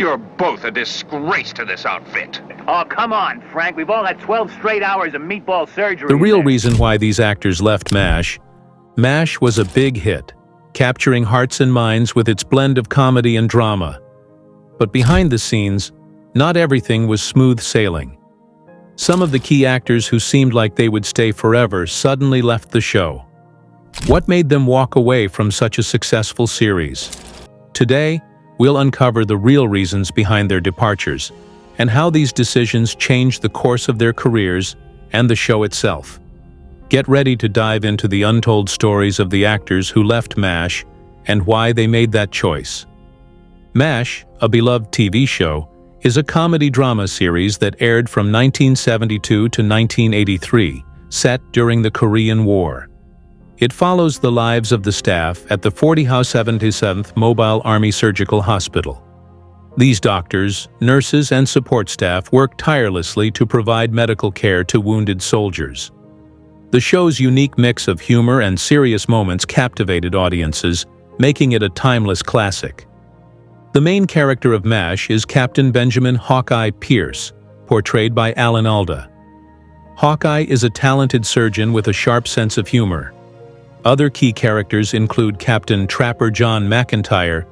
You're both a disgrace to this outfit. Oh, come on, Frank. We've all had 12 straight hours of meatball surgery. The real reason why these actors left MASH was a big hit, capturing hearts and minds with its blend of comedy and drama. But behind the scenes, not everything was smooth sailing. Some of the key actors who seemed like they would stay forever suddenly left the show. What made them walk away from such a successful series? Today, we'll uncover the real reasons behind their departures and how these decisions changed the course of their careers and the show itself. Get ready to dive into the untold stories of the actors who left MASH and why they made that choice. MASH, a beloved TV show, is a comedy-drama series that aired from 1972 to 1983, set during the Korean War. It follows the lives of the staff at the 77th Mobile Army Surgical Hospital. These doctors, nurses, and support staff work tirelessly to provide medical care to wounded soldiers. The show's unique mix of humor and serious moments captivated audiences, making it a timeless classic. The main character of MASH is Captain Benjamin Hawkeye Pierce, portrayed by Alda. Hawkeye is a talented surgeon with a sharp sense of humor. Other key characters include Captain Trapper John McIntyre,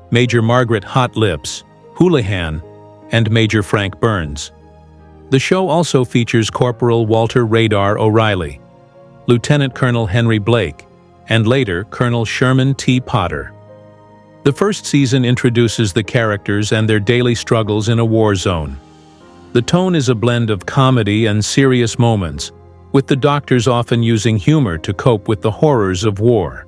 Major Margaret Hot Lips Houlihan, and Major Frank Burns. The show also features Corporal Walter Radar O'Reilly, Lieutenant Colonel Henry Blake, and later Colonel Sherman T. Potter. The first season introduces the characters and their daily struggles in a war zone. The tone is a blend of comedy and serious moments, with the doctors often using humor to cope with the horrors of war.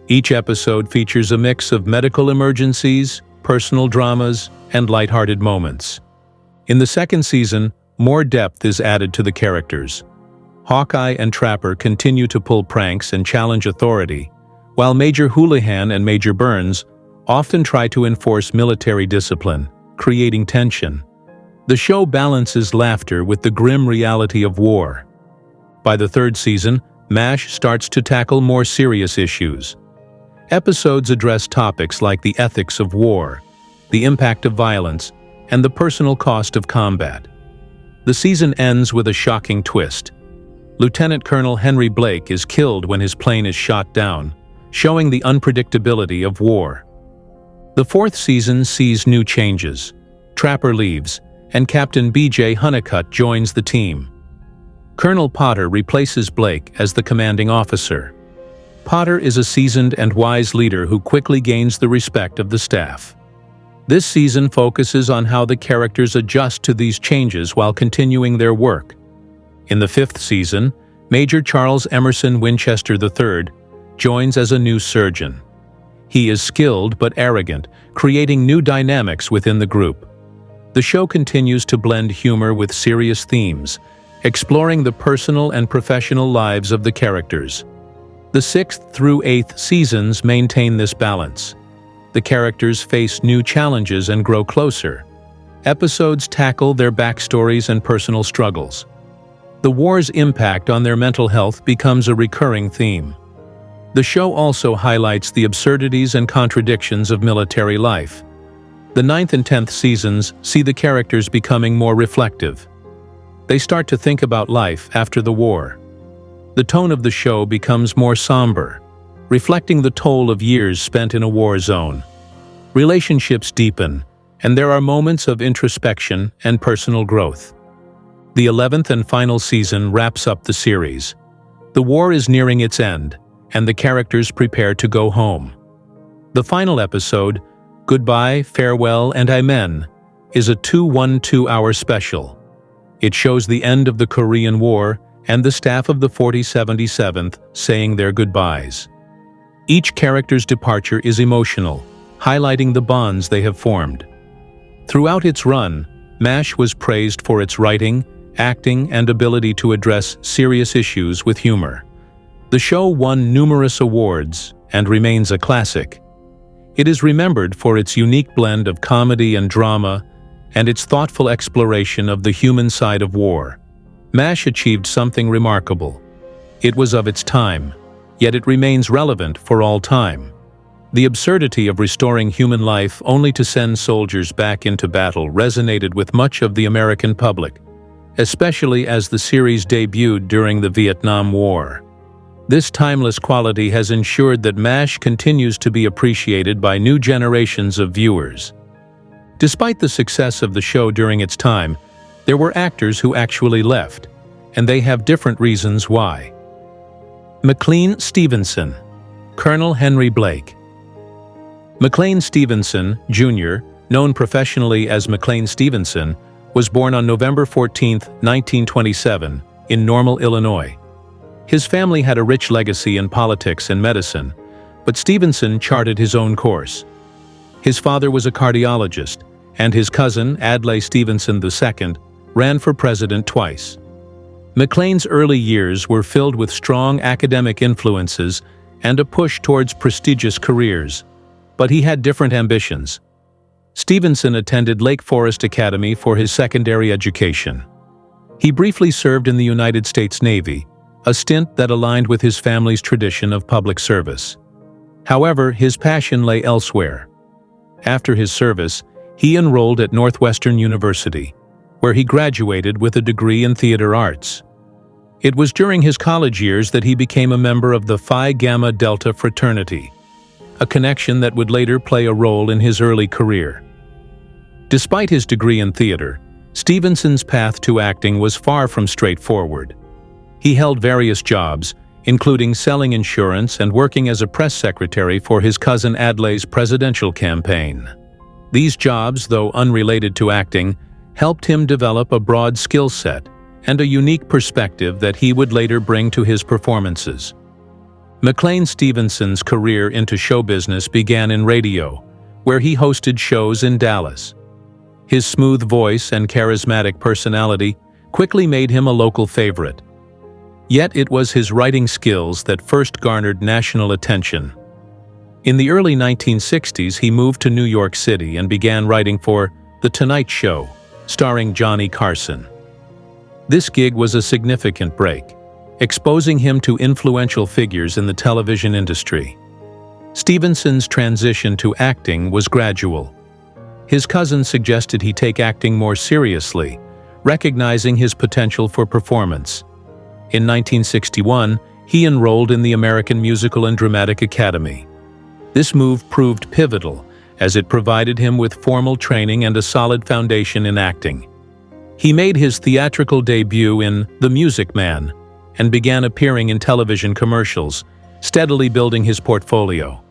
Each episode features a mix of medical emergencies, personal dramas, and lighthearted moments. In the second season, more depth is added to the characters. Hawkeye and Trapper continue to pull pranks and challenge authority, while Major Houlihan and Major Burns often try to enforce military discipline, creating tension. The show balances laughter with the grim reality of war. By the third season, MASH starts to tackle more serious issues. Episodes address topics like the ethics of war, the impact of violence, and the personal cost of combat. The season ends with a shocking twist. Lieutenant Colonel Henry Blake is killed when his plane is shot down, showing the unpredictability of war. The fourth season sees new changes. Trapper leaves, and Captain B.J. Honeycutt joins the team. Colonel Potter replaces Blake as the commanding officer. Potter is a seasoned and wise leader who quickly gains the respect of the staff. This season focuses on how the characters adjust to these changes while continuing their work. In the fifth season, Major Charles Emerson Winchester III joins as a new surgeon. He is skilled but arrogant, creating new dynamics within the group. The show continues to blend humor with serious themes, exploring the personal and professional lives of the characters. The 6th through 8th seasons maintain this balance. The characters face new challenges and grow closer. Episodes tackle their backstories and personal struggles. The war's impact on their mental health becomes a recurring theme. The show also highlights the absurdities and contradictions of military life. The 9th and 10th seasons see the characters becoming more reflective. They start to think about life after the war. The tone of the show becomes more somber, reflecting the toll of years spent in a war zone. Relationships deepen, and there are moments of introspection and personal growth. The 11th and final season wraps up the series. The war is nearing its end, and the characters prepare to go home. The final episode, Goodbye, Farewell, and Amen, is a 2-1-2-hour special. It shows the end of the Korean War and the staff of the 77th saying their goodbyes. Each character's departure is emotional, highlighting the bonds they have formed. Throughout its run, MASH was praised for its writing, acting, and ability to address serious issues with humor. The show won numerous awards and remains a classic. It is remembered for its unique blend of comedy and drama and its thoughtful exploration of the human side of war. MASH achieved something remarkable. It was of its time, yet it remains relevant for all time. The absurdity of restoring human life only to send soldiers back into battle resonated with much of the American public, especially as the series debuted during the Vietnam War. This timeless quality has ensured that MASH continues to be appreciated by new generations of viewers. Despite the success of the show during its time, there were actors who actually left, and they have different reasons why. McLean Stevenson, Colonel Henry Blake. McLean Stevenson, Jr., known professionally as McLean Stevenson, was born on November 14, 1927, in Normal, Illinois. His family had a rich legacy in politics and medicine, but Stevenson charted his own course. His father was a cardiologist, and his cousin, Adlai Stevenson II, ran for president twice. McLean's early years were filled with strong academic influences and a push towards prestigious careers, but he had different ambitions. Stevenson attended Lake Forest Academy for his secondary education. He briefly served in the United States Navy, a stint that aligned with his family's tradition of public service. However, his passion lay elsewhere. After his service, he enrolled at Northwestern University, where he graduated with a degree in theater arts. It was during his college years that he became a member of the Phi Gamma Delta fraternity, a connection that would later play a role in his early career. Despite his degree in theater, Stevenson's path to acting was far from straightforward. He held various jobs, including selling insurance and working as a press secretary for his cousin Adlai's presidential campaign. These jobs, though unrelated to acting, helped him develop a broad skill set and a unique perspective that he would later bring to his performances. McLean Stevenson's career into show business began in radio, where he hosted shows in Dallas. His smooth voice and charismatic personality quickly made him a local favorite. Yet it was his writing skills that first garnered national attention. In the early 1960s, he moved to New York City and began writing for The Tonight Show, starring Johnny Carson. This gig was a significant break, exposing him to influential figures in the television industry. Stevenson's transition to acting was gradual. His cousin suggested he take acting more seriously, recognizing his potential for performance. In 1961, he enrolled in the American Musical and Dramatic Academy. This move proved pivotal, as it provided him with formal training and a solid foundation in acting. He made his theatrical debut in The Music Man and began appearing in television commercials, steadily building his portfolio.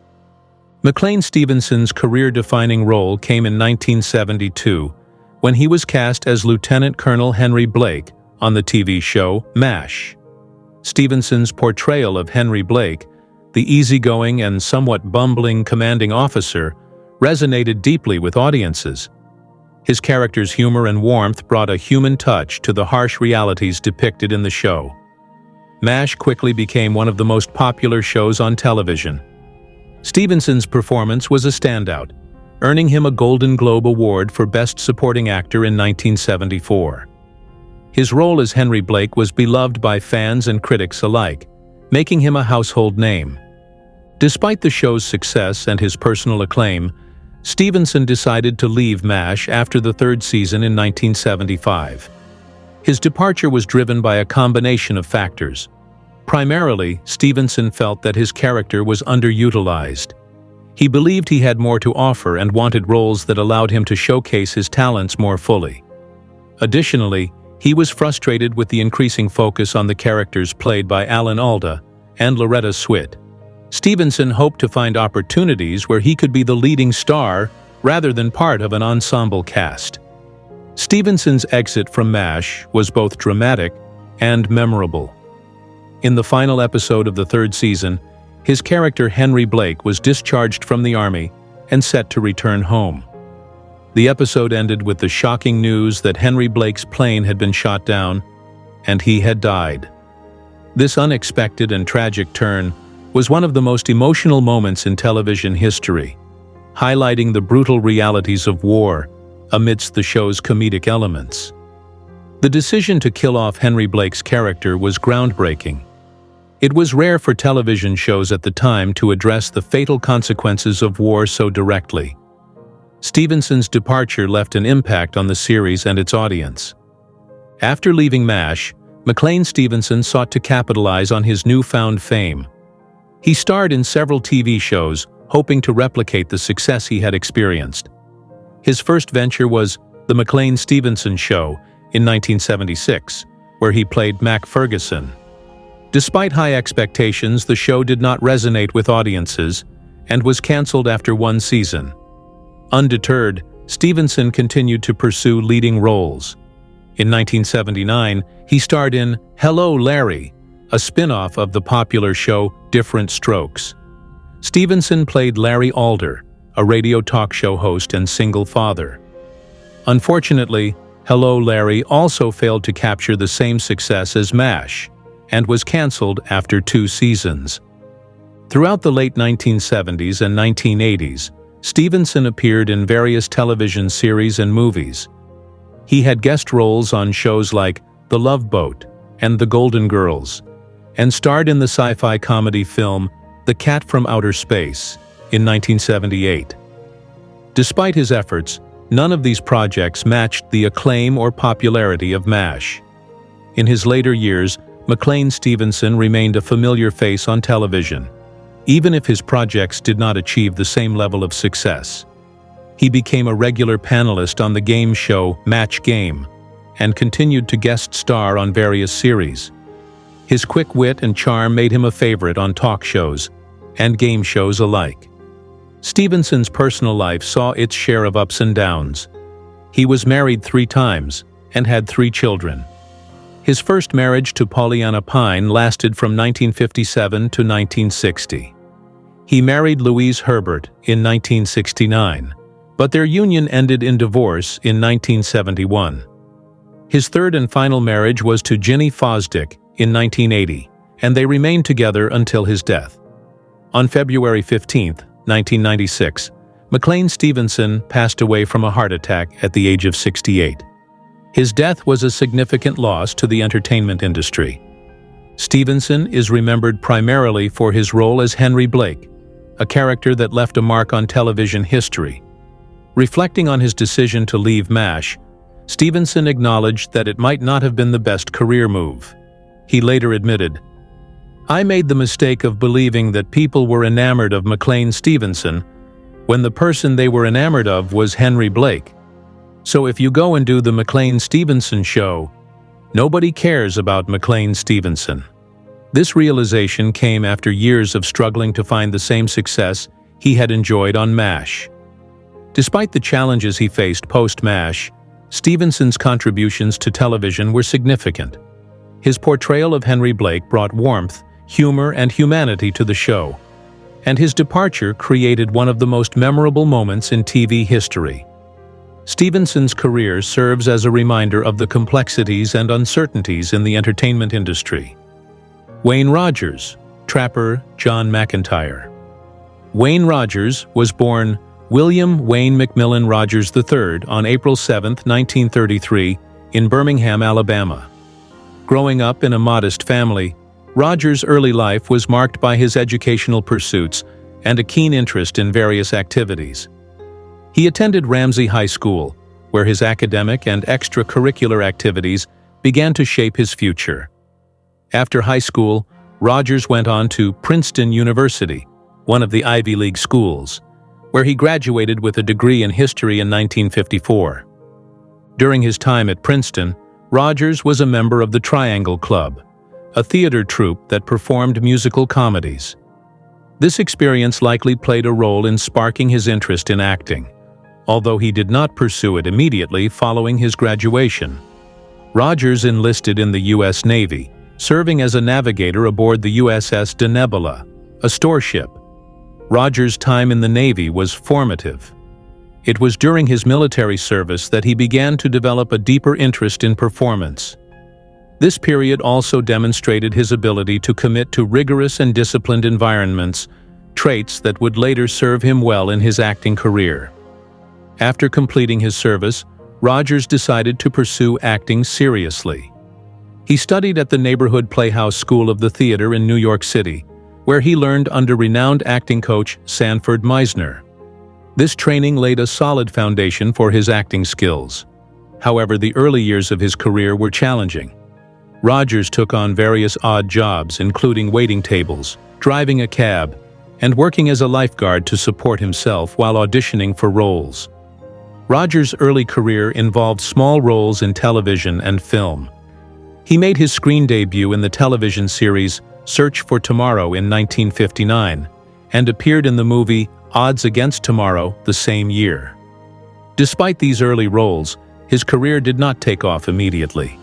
McLean Stevenson's career-defining role came in 1972 when he was cast as Lieutenant Colonel Henry Blake on the TV show MASH. Stevenson's portrayal of Henry Blake, the easygoing and somewhat bumbling commanding officer, resonated deeply with audiences. His character's humor and warmth brought a human touch to the harsh realities depicted in the show. MASH quickly became one of the most popular shows on television. Stevenson's performance was a standout, earning him a Golden Globe Award for Best Supporting Actor in 1974. His role as Henry Blake was beloved by fans and critics alike, making him a household name. Despite the show's success and his personal acclaim, Stevenson decided to leave MASH after the third season in 1975. His departure was driven by a combination of factors. Primarily, Stevenson felt that his character was underutilized. He believed he had more to offer and wanted roles that allowed him to showcase his talents more fully. Additionally, he was frustrated with the increasing focus on the characters played by Alda and Loretta Swit. Stevenson hoped to find opportunities where he could be the leading star rather than part of an ensemble cast. Stevenson's exit from MASH was both dramatic and memorable. In the final episode of the third season, his character Henry Blake was discharged from the Army and set to return home. The episode ended with the shocking news that Henry Blake's plane had been shot down and he had died. This unexpected and tragic turn was one of the most emotional moments in television history, highlighting the brutal realities of war amidst the show's comedic elements. The decision to kill off Henry Blake's character was groundbreaking. It was rare for television shows at the time to address the fatal consequences of war so directly. Stevenson's departure left an impact on the series and its audience. After leaving MASH, McLean Stevenson sought to capitalize on his newfound fame. He starred in several TV shows, hoping to replicate the success he had experienced. His first venture was The McLean Stevenson Show in 1976, where he played Mac Ferguson. Despite high expectations, the show did not resonate with audiences and was canceled after one season. Undeterred, Stevenson continued to pursue leading roles. In 1979, he starred in Hello, Larry, a spin-off of the popular show Different Strokes. Stevenson played Larry Alda, a radio talk show host and single father. Unfortunately, Hello, Larry also failed to capture the same success as MASH, and was canceled after 2 seasons. Throughout the late 1970s and 1980s, Stevenson appeared in various television series and movies. He had guest roles on shows like The Love Boat and The Golden Girls, and starred in the sci-fi comedy film The Cat from Outer Space in 1978. Despite his efforts, none of these projects matched the acclaim or popularity of MASH. In his later years, McLean Stevenson remained a familiar face on television, even if his projects did not achieve the same level of success. He became a regular panelist on the game show Match Game, and continued to guest star on various series. His quick wit and charm made him a favorite on talk shows and game shows alike. Stevenson's personal life saw its share of ups and downs. He was married 3 times and had 3 children. His first marriage to Pollyanna Pine lasted from 1957 to 1960. He married Louise Herbert in 1969, but their union ended in divorce in 1971. His third and final marriage was to Ginny Fosdick in 1980, and they remained together until his death. On February 15, 1996, McLean Stevenson passed away from a heart attack at the age of 68. His death was a significant loss to the entertainment industry. Stevenson is remembered primarily for his role as Henry Blake, a character that left a mark on television history. Reflecting on his decision to leave MASH, Stevenson acknowledged that it might not have been the best career move. He later admitted, "I made the mistake of believing that people were enamored of McLean Stevenson when the person they were enamored of was Henry Blake. So if you go and do the McLean Stevenson show, nobody cares about McLean Stevenson." This realization came after years of struggling to find the same success he had enjoyed on MASH. Despite the challenges he faced post-MASH, Stevenson's contributions to television were significant. His portrayal of Henry Blake brought warmth, humor, and humanity to the show, and his departure created one of the most memorable moments in TV history. Stevenson's career serves as a reminder of the complexities and uncertainties in the entertainment industry. Wayne Rogers, trapper John McIntyre. Wayne Rogers was born William Wayne McMillan Rogers III on April 7, 1933, in Birmingham, Alabama. Growing up in a modest family, Rogers' early life was marked by his educational pursuits and a keen interest in various activities. He attended Ramsey High School, where his academic and extracurricular activities began to shape his future. After high school, Rogers went on to Princeton University, one of the Ivy League schools, where he graduated with a degree in history in 1954. During his time at Princeton, Rogers was a member of the Triangle Club, a theater troupe that performed musical comedies. This experience likely played a role in sparking his interest in acting, although he did not pursue it immediately following his graduation. Rogers enlisted in the U.S. Navy, serving as a navigator aboard the USS Denebula, a store ship. Rogers' time in the Navy was formative. It was during his military service that he began to develop a deeper interest in performance. This period also demonstrated his ability to commit to rigorous and disciplined environments, traits that would later serve him well in his acting career. After completing his service, Rogers decided to pursue acting seriously. He studied at the neighborhood Playhouse School of the Theater in New York City, where he learned under renowned acting coach Sanford Meisner. This training laid a solid foundation for his acting skills. However, the early years of his career were challenging. Rogers took on various odd jobs, including waiting tables, driving a cab, and working as a lifeguard to support himself while auditioning for roles. Rogers' early career involved small roles in television and film. He made his screen debut in the television series Search for Tomorrow in 1959 and appeared in the movie Odds Against Tomorrow the same year. Despite these early roles, his career did not take off immediately.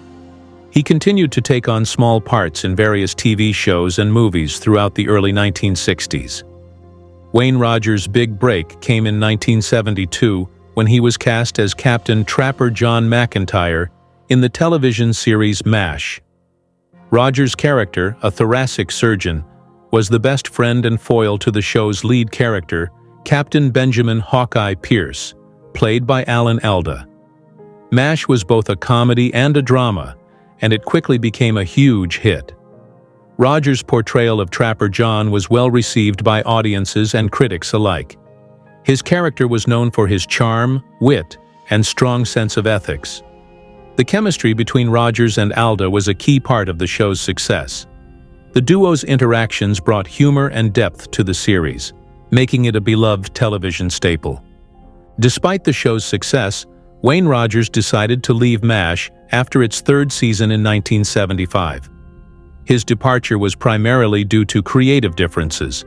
He continued to take on small parts in various TV shows and movies throughout the early 1960s. Wayne Rogers' big break came in 1972 when he was cast as Captain Trapper John McIntyre in the television series MASH. Rogers' character, a thoracic surgeon, was the best friend and foil to the show's lead character, Captain Benjamin Hawkeye Pierce, played by Alda. MASH was both a comedy and a drama, and it quickly became a huge hit. Rogers' portrayal of Trapper John was well received by audiences and critics alike. His character was known for his charm, wit, and strong sense of ethics. The chemistry between Rogers and Alda was a key part of the show's success. The duo's interactions brought humor and depth to the series, making it a beloved television staple. Despite the show's success, Wayne Rogers decided to leave MASH after its third season in 1975. His departure was primarily due to creative differences.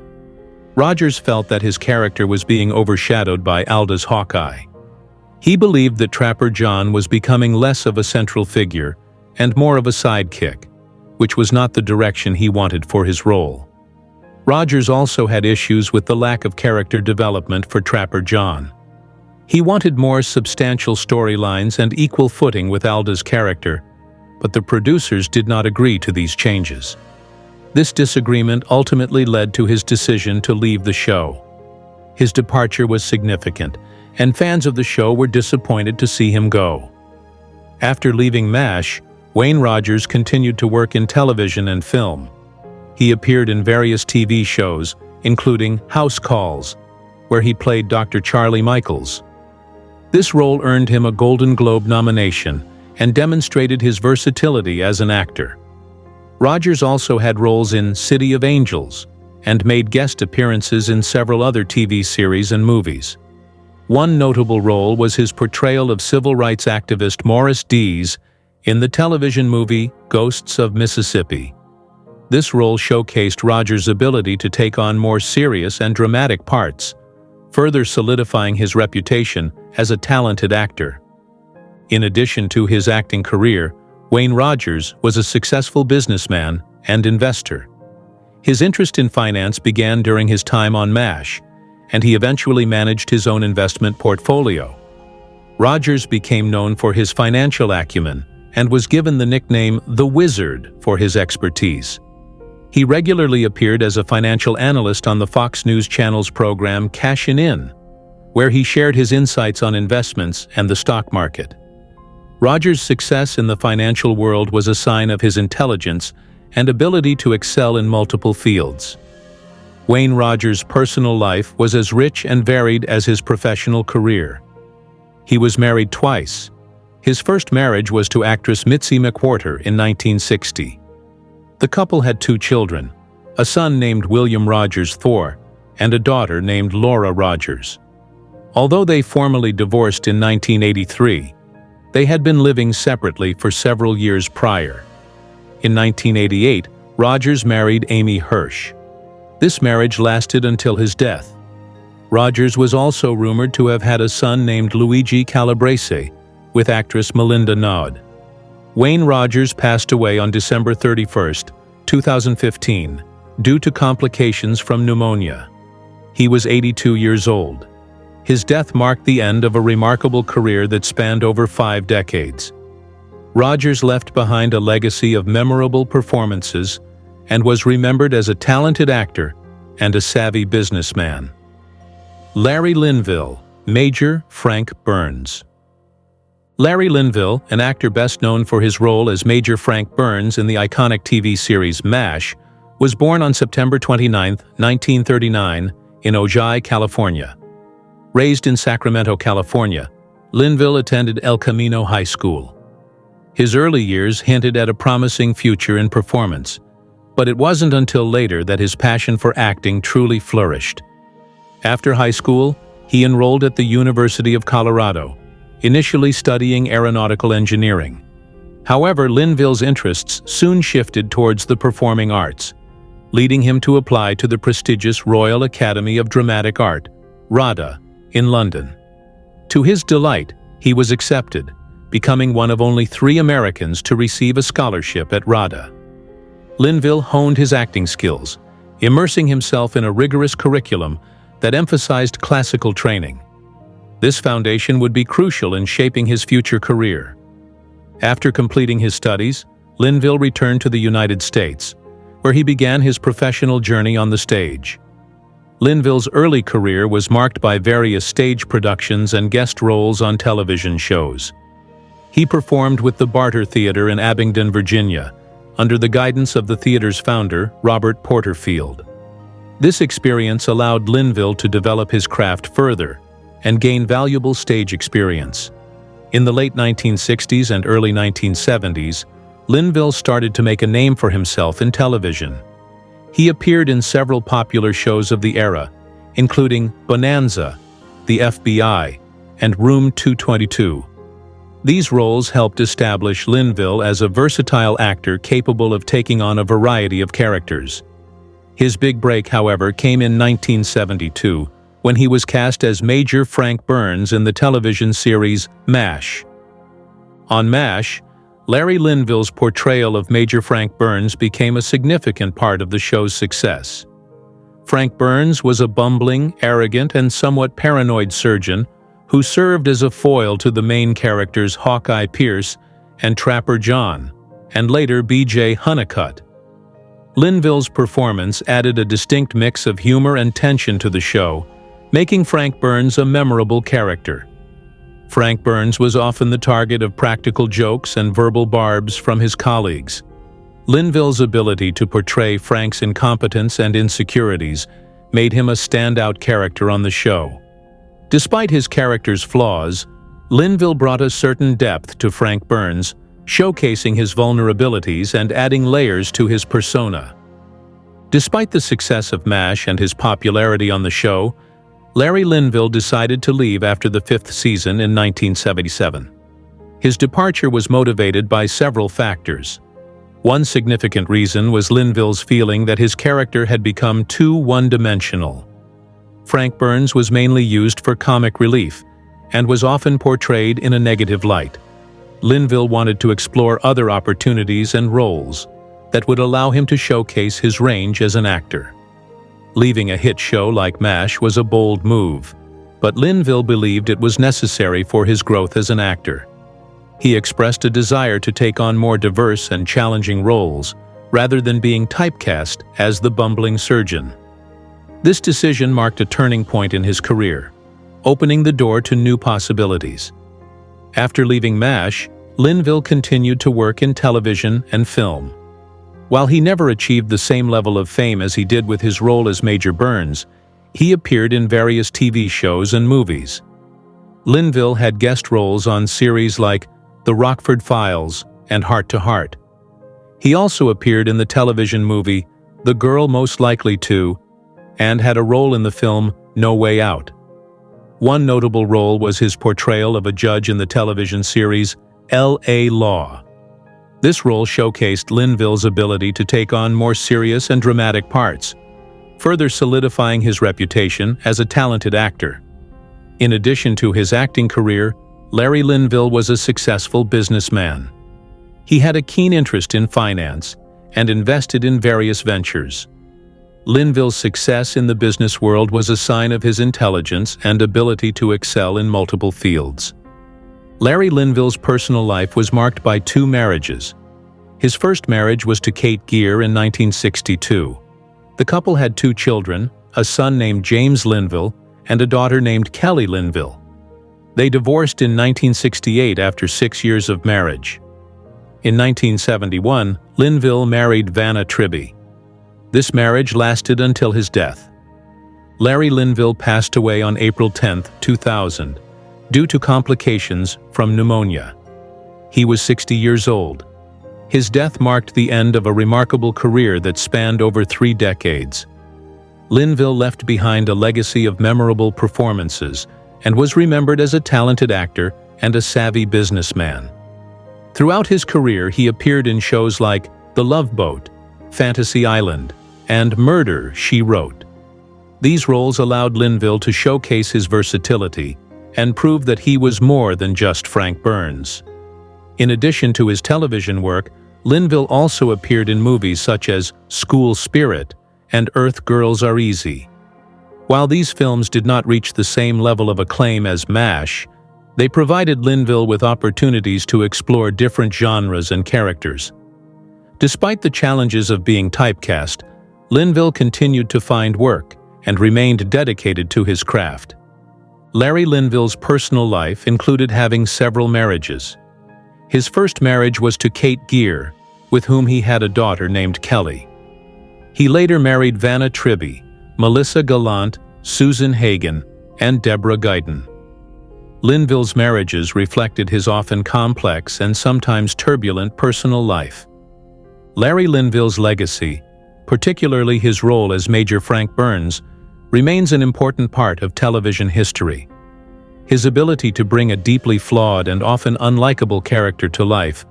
Rogers felt that his character was being overshadowed by Alda's Hawkeye. He believed that Trapper John was becoming less of a central figure and more of a sidekick, which was not the direction he wanted for his role. Rogers also had issues with the lack of character development for Trapper John. He wanted more substantial storylines and equal footing with Alda's character, but the producers did not agree to these changes. This disagreement ultimately led to his decision to leave the show. His departure was significant, and fans of the show were disappointed to see him go. After leaving MASH, Wayne Rogers continued to work in television and film. He appeared in various TV shows, including House Calls, where he played Dr. Charlie Michaels. This role earned him a Golden Globe nomination and demonstrated his versatility as an actor. Rogers also had roles in City of Angels and made guest appearances in several other TV series and movies. One notable role was his portrayal of civil rights activist Morris Dees in the television movie Ghosts of Mississippi. This role showcased Rogers' ability to take on more serious and dramatic parts, further solidifying his reputation as a talented actor. In addition to his acting career, Wayne Rogers was a successful businessman and investor. His interest in finance began during his time on MASH, and he eventually managed his own investment portfolio. Rogers became known for his financial acumen and was given the nickname The Wizard for his expertise. He regularly appeared as a financial analyst on the Fox News Channel's program Cashin' In, where he shared his insights on investments and the stock market. Rogers' success in the financial world was a sign of his intelligence and ability to excel in multiple fields. Wayne Rogers' personal life was as rich and varied as his professional career. He was married twice. His first marriage was to actress Mitzi McWhorter in 1960. The couple had 2 children, a son named William Rogers Thor and a daughter named Laura Rogers. Although they formally divorced in 1983, they had been living separately for several years prior. In 1988, Rogers married Amy Hirsch. This marriage lasted until his death. Rogers was also rumored to have had a son named Luigi Calabrese with actress Melinda Naud. Wayne Rogers passed away on December 31, 2015, due to complications from pneumonia. He was 82 years old. His death marked the end of a remarkable career that spanned over 5 decades. Rogers left behind a legacy of memorable performances and was remembered as a talented actor and a savvy businessman. Larry Linville, Major Frank Burns. Larry Linville, an actor best known for his role as Major Frank Burns in the iconic TV series MASH, was born on September 29, 1939, in Ojai, California. Raised in Sacramento, California, Linville attended El Camino High School. His early years hinted at a promising future in performance, but it wasn't until later that his passion for acting truly flourished. After high school, he enrolled at the University of Colorado, initially studying aeronautical engineering. However, Linville's interests soon shifted towards the performing arts, leading him to apply to the prestigious Royal Academy of Dramatic Art, RADA, in London. To his delight, he was accepted, becoming one of only 3 Americans to receive a scholarship at RADA. Linville honed his acting skills, immersing himself in a rigorous curriculum that emphasized classical training. This foundation would be crucial in shaping his future career. After completing his studies, Linville returned to the United States, where he began his professional journey on the stage. Linville's early career was marked by various stage productions and guest roles on television shows. He performed with the Barter Theater in Abingdon, Virginia, under the guidance of the theater's founder, Robert Porterfield. This experience allowed Linville to develop his craft further and gain valuable stage experience. In the late 1960s and early 1970s, Linville started to make a name for himself in television. He appeared in several popular shows of the era, including Bonanza, The FBI, and Room 222. These roles helped establish Linville as a versatile actor capable of taking on a variety of characters. His big break, however, came in 1972, when he was cast as Major Frank Burns in the television series MASH. On MASH, Larry Linville's portrayal of Major Frank Burns became a significant part of the show's success. Frank Burns was a bumbling, arrogant, and somewhat paranoid surgeon who served as a foil to the main characters Hawkeye Pierce and Trapper John, and later B.J. Honeycutt. Linville's performance added a distinct mix of humor and tension to the show, making Frank Burns a memorable character. Frank Burns was often the target of practical jokes and verbal barbs from his colleagues. Linville's ability to portray Frank's incompetence and insecurities made him a standout character on the show. Despite his character's flaws, Linville brought a certain depth to Frank Burns, showcasing his vulnerabilities and adding layers to his persona. Despite the success of MASH and his popularity on the show, Larry Linville decided to leave after the 5th season in 1977. His departure was motivated by several factors. One significant reason was Linville's feeling that his character had become too one-dimensional. Frank Burns was mainly used for comic relief and was often portrayed in a negative light. Linville wanted to explore other opportunities and roles that would allow him to showcase his range as an actor. Leaving a hit show like MASH was a bold move, but Linville believed it was necessary for his growth as an actor. He expressed a desire to take on more diverse and challenging roles, rather than being typecast as the bumbling surgeon. This decision marked a turning point in his career, opening the door to new possibilities. After leaving MASH, Linville continued to work in television and film. While he never achieved the same level of fame as he did with his role as Major Burns, he appeared in various TV shows and movies. Linville had guest roles on series like The Rockford Files and Heart to Heart. He also appeared in the television movie The Girl Most Likely To and had a role in the film No Way Out. One notable role was his portrayal of a judge in the television series L.A. Law. This role showcased Linville's ability to take on more serious and dramatic parts, further solidifying his reputation as a talented actor. In addition to his acting career, Larry Linville was a successful businessman. He had a keen interest in finance and invested in various ventures. Linville's success in the business world was a sign of his intelligence and ability to excel in multiple fields. Larry Linville's personal life was marked by 2 marriages. His first marriage was to Kate Geer in 1962. The couple had 2 children, a son named James Linville and a daughter named Kelly Linville. They divorced in 1968 after 6 years of marriage. In 1971, Linville married Vanna Tribby. This marriage lasted until his death. Larry Linville passed away on April 10, 2000, due to complications from pneumonia. He was 60 years old. His death marked the end of a remarkable career that spanned over 3 decades. Linville left behind a legacy of memorable performances and was remembered as a talented actor and a savvy businessman. Throughout his career, he appeared in shows like The Love Boat, Fantasy Island, and Murder, She Wrote. These roles allowed Linville to showcase his versatility and prove that he was more than just Frank Burns. In addition to his television work, Linville also appeared in movies such as School Spirit and Earth Girls Are Easy. While these films did not reach the same level of acclaim as MASH, they provided Linville with opportunities to explore different genres and characters. Despite the challenges of being typecast, Linville continued to find work and remained dedicated to his craft. Larry Linville's personal life included having several marriages. His first marriage was to Kate Geer, with whom he had a daughter named Kelly. He later married Vanna Tribby, Melissa Gallant, Susan Hagen, and Deborah Guyton. Linville's marriages reflected his often complex and sometimes turbulent personal life. Larry Linville's legacy, particularly his role as Major Frank Burns, remains an important part of television history. His ability to bring a deeply flawed and often unlikable character to life,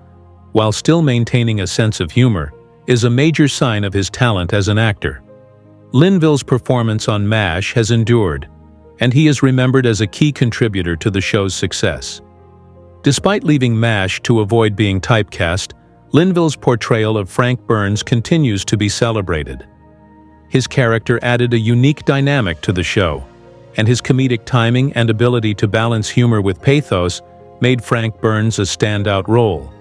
while still maintaining a sense of humor, is a major sign of his talent as an actor. Linville's performance on MASH has endured, and he is remembered as a key contributor to the show's success. Despite leaving MASH to avoid being typecast, Linville's portrayal of Frank Burns continues to be celebrated. His character added a unique dynamic to the show, and his comedic timing and ability to balance humor with pathos made Frank Burns a standout role.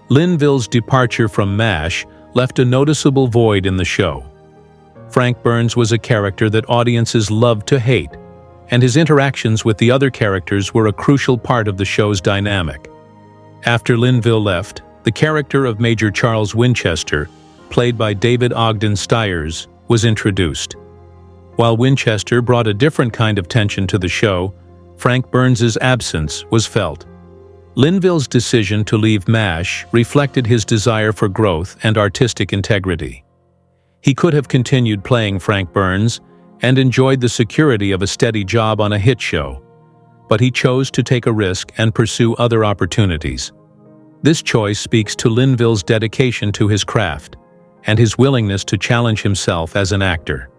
Linville's departure from MASH left a noticeable void in the show. Frank Burns was a character that audiences loved to hate, and his interactions with the other characters were a crucial part of the show's dynamic. After Linville left, the character of Major Charles Winchester, played by David Ogden Stiers, was introduced. While Winchester brought a different kind of tension to the show, Frank Burns's absence was felt. Linville's decision to leave MASH reflected his desire for growth and artistic integrity. He could have continued playing Frank Burns and enjoyed the security of a steady job on a hit show, but he chose to take a risk and pursue other opportunities. This choice speaks to Linville's dedication to his craft and his willingness to challenge himself as an actor.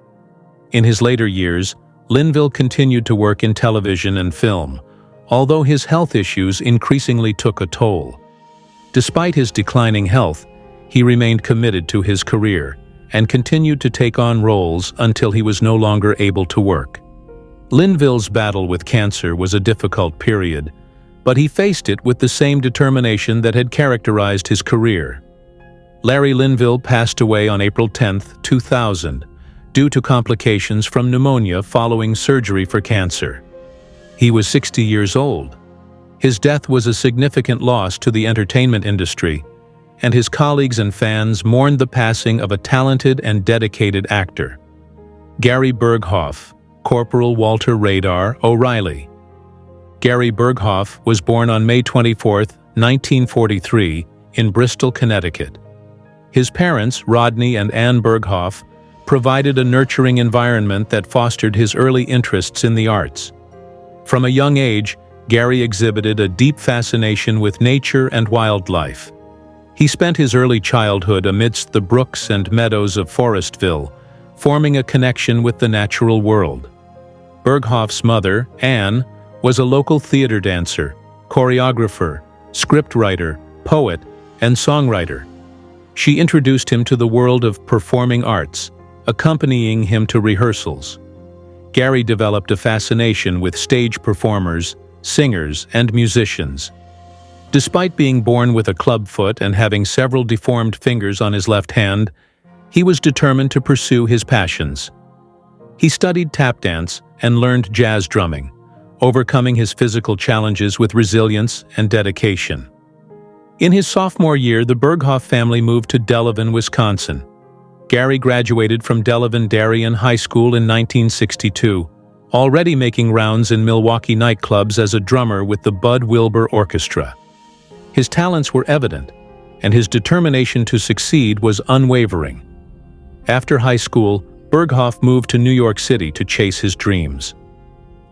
In his later years, Linville continued to work in television and film, although his health issues increasingly took a toll. Despite his declining health, he remained committed to his career and continued to take on roles until he was no longer able to work. Linville's battle with cancer was a difficult period, but he faced it with the same determination that had characterized his career. Larry Linville passed away on April 10, 2000, due to complications from pneumonia following surgery for cancer. He was 60 years old. His death was a significant loss to the entertainment industry, and his colleagues and fans mourned the passing of a talented and dedicated actor. Gary Burghoff, Corporal Walter Radar O'Reilly. Gary Burghoff was born on May 24, 1943, in Bristol, Connecticut. His parents, Rodney and Ann Burghoff, provided a nurturing environment that fostered his early interests in the arts. From a young age, Gary exhibited a deep fascination with nature and wildlife. He spent his early childhood amidst the brooks and meadows of Forestville, forming a connection with the natural world. Burghoff's mother, Anne, was a local theater dancer, choreographer, scriptwriter, poet, and songwriter. She introduced him to the world of performing arts, accompanying him to rehearsals. Gary developed a fascination with stage performers, singers, and musicians. Despite being born with a club foot and having several deformed fingers on his left hand, he was determined to pursue his passions. He studied tap dance and learned jazz drumming, overcoming his physical challenges with resilience and dedication. In his sophomore year, the Burghoff family moved to Delavan, Wisconsin. Gary graduated from Delavan Darien High School in 1962, already making rounds in Milwaukee nightclubs as a drummer with the Bud Wilbur Orchestra. His talents were evident, and his determination to succeed was unwavering. After high school, Burghoff moved to New York City to chase his dreams.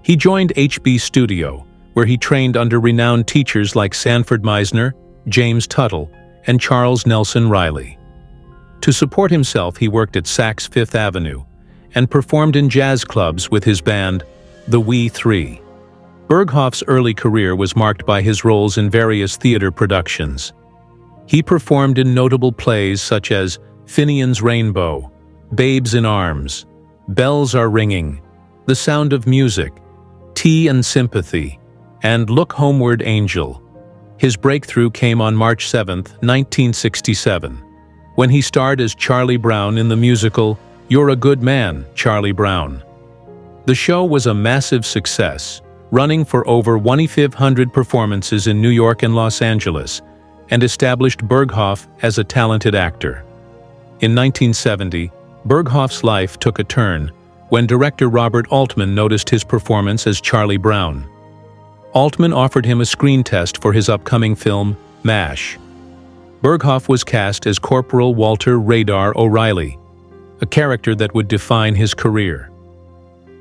He joined HB Studio, where he trained under renowned teachers like Sanford Meisner, James Tuttle, and Charles Nelson Riley. To support himself, he worked at Saks Fifth Avenue and performed in jazz clubs with his band, the We Three. Burghoff's early career was marked by his roles in various theater productions. He performed in notable plays such as Finian's Rainbow, Babes in Arms, Bells Are Ringing, The Sound of Music, Tea and Sympathy, and Look Homeward, Angel. His breakthrough came on March 7, 1967, when he starred as Charlie Brown in the musical You're a Good Man, Charlie Brown. The show was a massive success, running for over 2,500 performances in New York and Los Angeles, and established Burghoff as a talented actor. In 1970, Burghoff's life took a turn when director Robert Altman noticed his performance as Charlie Brown. Altman offered him a screen test for his upcoming film, MASH. Burghoff was cast as Corporal Walter Radar O'Reilly, a character that would define his career.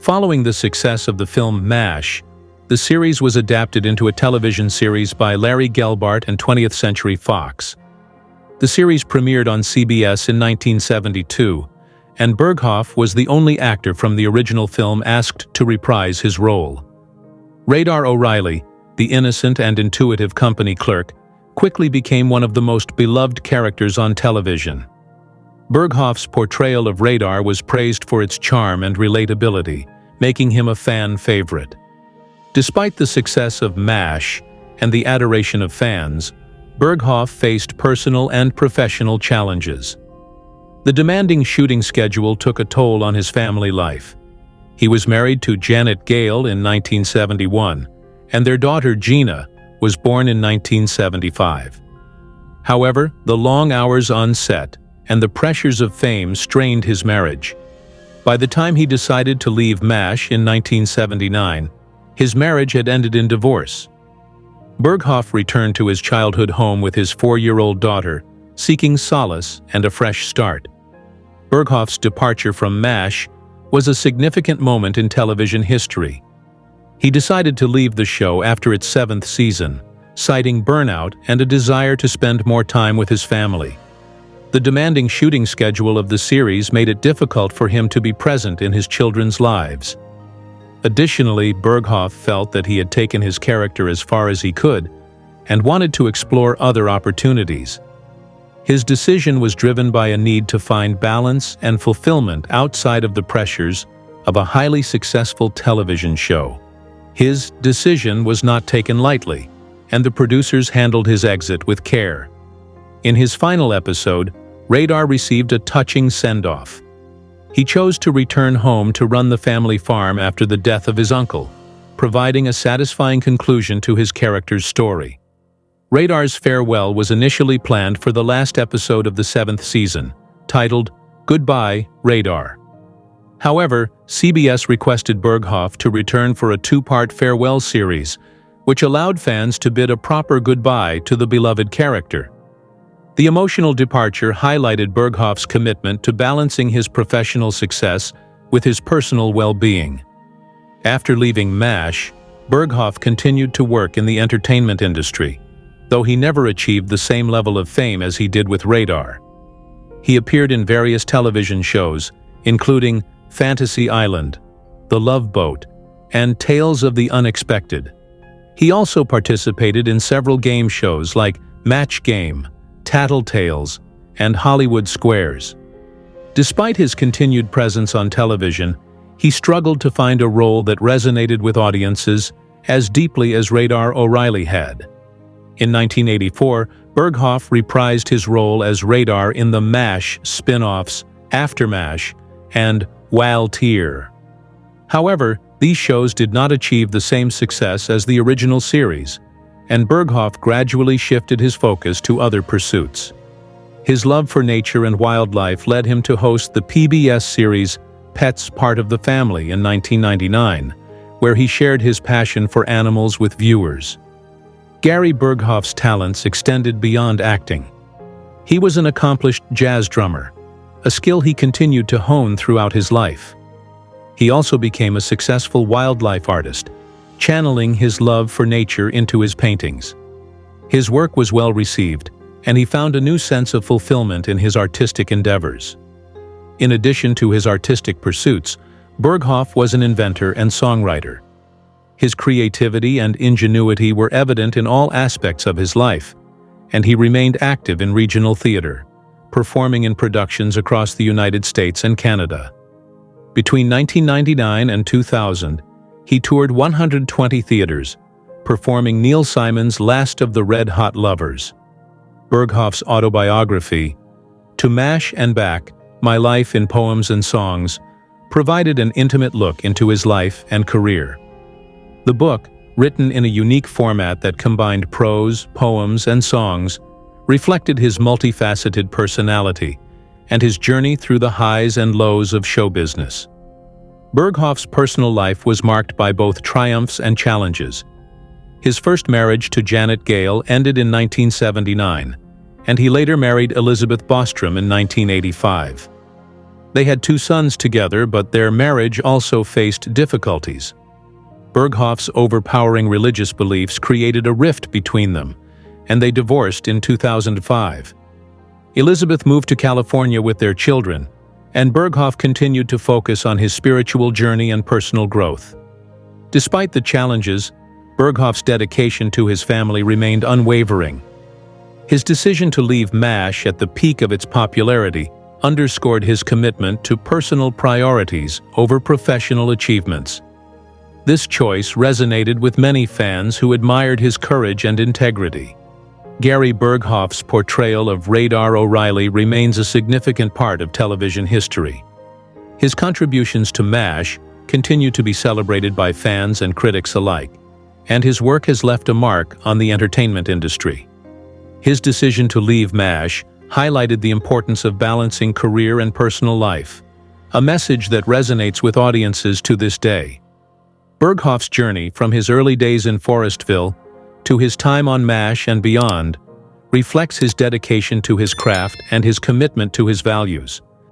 Following the success of the film MASH, the series was adapted into a television series by Larry Gelbart and 20th Century Fox. The series premiered on CBS in 1972, and Burghoff was the only actor from the original film asked to reprise his role. Radar O'Reilly, the innocent and intuitive company clerk, quickly became one of the most beloved characters on television. Burghoff's portrayal of Radar was praised for its charm and relatability, making him a fan favorite. Despite the success of MASH and the adoration of fans, Burghoff faced personal and professional challenges. The demanding shooting schedule took a toll on his family life. He was married to Janet Gale in 1971, and their daughter Gina was born in 1975. However, the long hours on set and the pressures of fame strained his marriage. By the time he decided to leave MASH in 1979, his marriage had ended in divorce. Burghoff returned to his childhood home with his 4-year-old daughter, seeking solace and a fresh start. Burghoff's departure from MASH was a significant moment in television history. He decided to leave the show after its 7th season, citing burnout and a desire to spend more time with his family. The demanding shooting schedule of the series made it difficult for him to be present in his children's lives. Additionally, Burghoff felt that he had taken his character as far as he could and wanted to explore other opportunities. His decision was driven by a need to find balance and fulfillment outside of the pressures of a highly successful television show. His decision was not taken lightly, and the producers handled his exit with care. In his final episode, Radar received a touching send-off. He chose to return home to run the family farm after the death of his uncle, providing a satisfying conclusion to his character's story. Radar's farewell was initially planned for the last episode of the 7th season, titled Goodbye, Radar. However, CBS requested Burghoff to return for a 2-part farewell series, which allowed fans to bid a proper goodbye to the beloved character. The emotional departure highlighted Burghoff's commitment to balancing his professional success with his personal well-being. After leaving MASH, Burghoff continued to work in the entertainment industry, though he never achieved the same level of fame as he did with Radar. He appeared in various television shows, including Fantasy Island, The Love Boat, and Tales of the Unexpected. He also participated in several game shows like Match Game, Tattletales, and Hollywood Squares. Despite his continued presence on television, he struggled to find a role that resonated with audiences as deeply as Radar O'Reilly had. In 1984, Burghoff reprised his role as Radar in the MASH spin-offs After MASH and Waltier. However, These shows did not achieve the same success as the original series, and Burghoff gradually shifted his focus to other pursuits. His love for nature and wildlife led him to host the PBS series Pets Part of the Family in 1999, where he shared his passion for animals with viewers. Gary Burghoff's talents extended beyond acting. He was an accomplished jazz drummer, a skill he continued to hone throughout his life. He also became a successful wildlife artist, channeling his love for nature into his paintings. His work was well received, and he found a new sense of fulfillment in his artistic endeavors. In addition to his artistic pursuits, Burghoff was an inventor and songwriter. His creativity and ingenuity were evident in all aspects of his life, and he remained active in regional theater, performing in productions across the United States and Canada. Between 1999 and 2000, he toured 120 theaters, performing Neil Simon's Last of the Red Hot Lovers. Burghoff's autobiography, To Mash and Back, My Life in Poems and Songs, provided an intimate look into his life and career. The book, written in a unique format that combined prose, poems, and songs, reflected his multifaceted personality and his journey through the highs and lows of show business. Burghoff's personal life was marked by both triumphs and challenges. His first marriage to Janet Gale ended in 1979, and he later married Elizabeth Bostrom in 1985. They had 2 sons together, but their marriage also faced difficulties. Burghoff's overpowering religious beliefs created a rift between them, and they divorced in 2005. Elizabeth moved to California with their children, and Burghoff continued to focus on his spiritual journey and personal growth. Despite the challenges, Burghoff's dedication to his family remained unwavering. His decision to leave MASH at the peak of its popularity underscored his commitment to personal priorities over professional achievements. This choice resonated with many fans who admired his courage and integrity. Gary Burghoff's portrayal of Radar O'Reilly remains a significant part of television history. His contributions to MASH continue to be celebrated by fans and critics alike, and his work has left a mark on the entertainment industry. His decision to leave MASH highlighted the importance of balancing career and personal life, a message that resonates with audiences to this day. Burghoff's journey from his early days in Forestville to his time on MASH and beyond reflects his dedication to his craft and his commitment to his values.